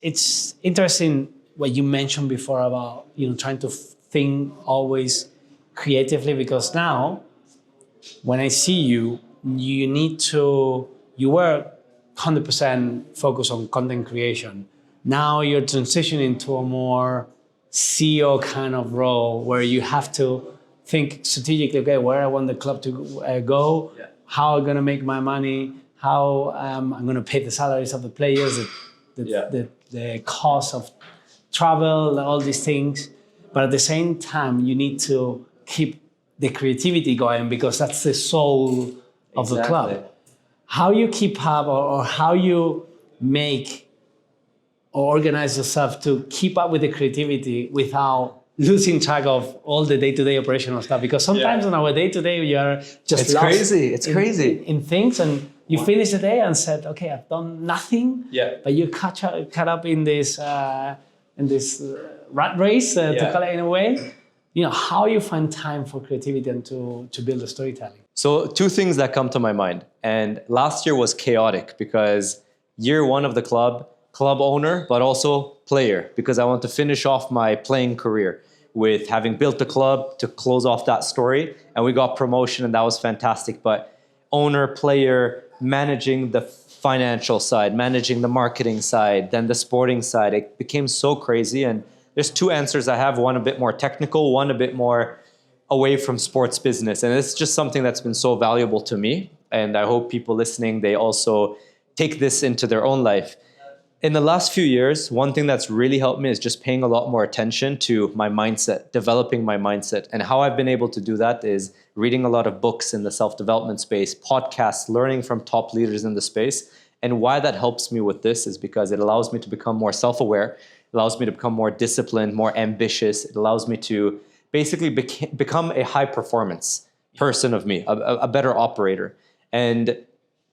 it's interesting what you mentioned before about, trying to think always creatively, because now when I see you, you were 100% focused on content creation. Now you're transitioning to a more CEO kind of role where you have to think strategically, okay, where I want the club to go, how I'm going to make my money, how I'm going to pay the salaries of the players, the cost of travel, all these things. But at the same time, you need to keep the creativity going because that's the soul of the club. How you keep up or how you make or organize yourself to keep up with the creativity without losing track of all the day-to-day operational stuff? Because sometimes on our day-to-day, we are just lost in things, and you finish the day and said, okay, I've done nothing, but you caught up in this rat race, to call it in a way. How you find time for creativity and to build a storytelling? So 2 things that come to my mind. And last year was chaotic because year 1 of the club owner, but also player, because I want to finish off my playing career with having built the club to close off that story. And we got promotion and that was fantastic. But owner, player, managing the financial side, managing the marketing side, then the sporting side, it became so crazy. And there's 2 answers I have, one a bit more technical, one a bit more away from sports business. And it's just something that's been so valuable to me. And I hope people listening, they also take this into their own life. In the last few years, one thing that's really helped me is just paying a lot more attention to my mindset, developing my mindset. And how I've been able to do that is reading a lot of books in the self-development space, podcasts, learning from top leaders in the space. And why that helps me with this is because it allows me to become more self-aware, allows me to become more disciplined, more ambitious. It allows me to basically become a high performance person of me, a better operator. And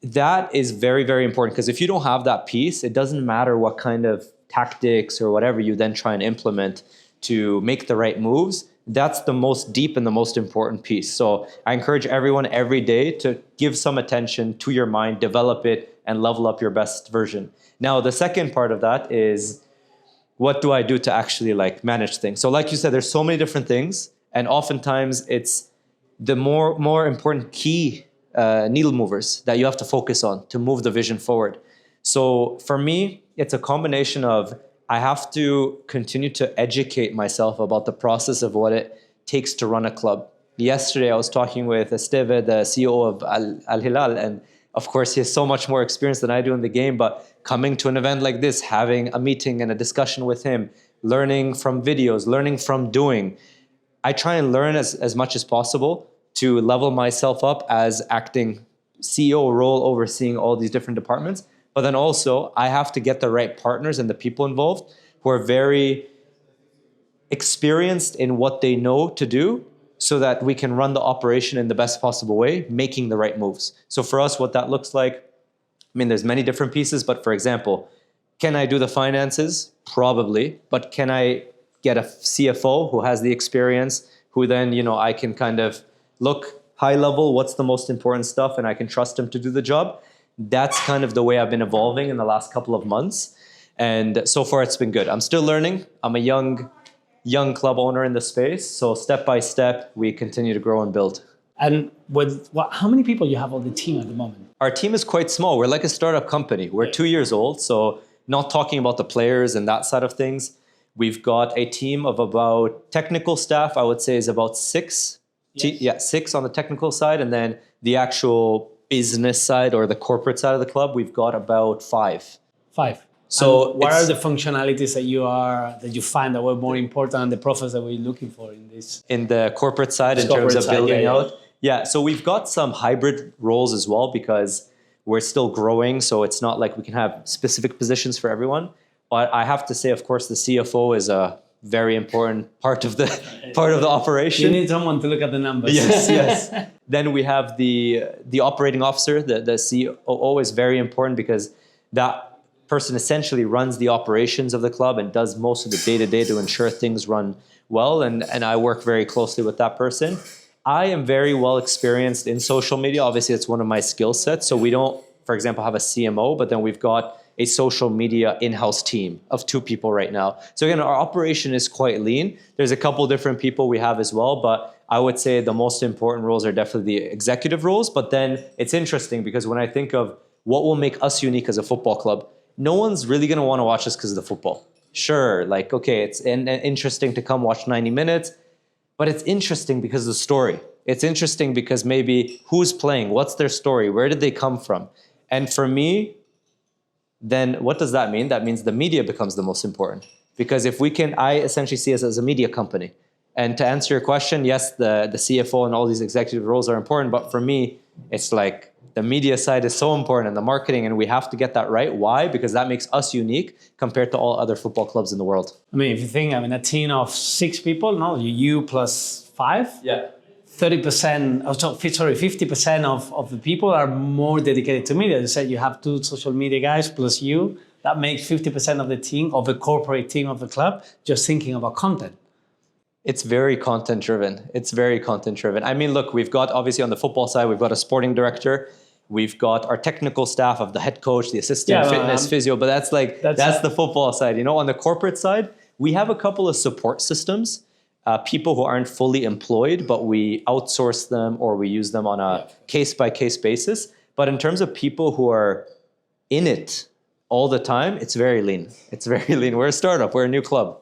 that is very, very important, because if you don't have that piece, it doesn't matter what kind of tactics or whatever you then try and implement to make the right moves. That's the most deep and the most important piece. So I encourage everyone every day to give some attention to your mind, develop it, and level up your best version. Now, the second part of that is, what do I do to actually manage things? So like you said, there's so many different things, and oftentimes it's the more important key needle movers that you have to focus on to move the vision forward. So for me, it's a combination of, I have to continue to educate myself about the process of what it takes to run a club. Yesterday, I was talking with Esteve, the CEO of Al Hilal, and of course, he has so much more experience than I do in the game, but coming to an event like this, having a meeting and a discussion with him, learning from videos, learning from doing, I try and learn as much as possible to level myself up as acting CEO role, overseeing all these different departments. But then also, I have to get the right partners and the people involved who are very experienced in what they know to do, so that we can run the operation in the best possible way, making the right moves. So for us, what that looks like, there's many different pieces, but for example, can I do the finances? Probably. But can I get a CFO who has the experience, who then, I can kind of look high level, what's the most important stuff, and I can trust him to do the job? That's kind of the way I've been evolving in the last couple of months. And so far, it's been good. I'm still learning. I'm a young club owner in the space. So step by step, we continue to grow and build. And how many people you have on the team at the moment? Our team is quite small. We're like a startup company. We're 2 years old. So not talking about the players and that side of things, we've got a team of about technical staff, I would say is about 6. Yes. 6 on the technical side. And then the actual business side or the corporate side of the club, we've got about 5. 5. So what are the functionalities that you find that were more important than the profiles that we're looking for in this? In the corporate side, in terms of building out? Yeah, so we've got some hybrid roles as well, because we're still growing. So it's not like we can have specific positions for everyone. But I have to say, of course, the CFO is a very important part of the operation. You need someone to look at the numbers. Yes. Then we have the operating officer. The COO is very important, because that person essentially runs the operations of the club and does most of the day-to-day to ensure things run well. And I work very closely with that person. I am very well experienced in social media. Obviously, it's one of my skill sets. So we don't, for example, have a CMO, but then we've got a social media in-house team of 2 people right now. So again, our operation is quite lean. There's a couple different people we have as well, but I would say the most important roles are definitely the executive roles. But then it's interesting because when I think of what will make us unique as a football club, no one's really going to want to watch us because of the football. Sure, like, okay, it's interesting to come watch 90 minutes, but it's interesting because of the story. It's interesting because maybe who's playing, what's their story, where did they come from? And for me, then what does that mean? That means the media becomes the most important. Because if we can, I essentially see us as a media company. And to answer your question, yes, the CFO and all these executive roles are important, but for me, it's like the media side is so important and the marketing, and we have to get that right. Why? Because that makes us unique compared to all other football clubs in the world. I mean, if you think, a team of 6 people, no, you plus 5. Yeah. 30%, 50% of the people are more dedicated to media. You said you have 2 social media guys plus you. That makes 50% of the team, of the corporate team of the club, just thinking about content. It's very content driven. I mean, look, we've got, obviously on the football side, we've got a sporting director. We've got our technical staff of the head coach, the assistant, fitness, physio, but that's the football side. On the corporate side, we have a couple of support systems, people who aren't fully employed, but we outsource them or we use them on a case-by-case basis. But in terms of people who are in it all the time, it's very lean. We're a startup. We're a new club.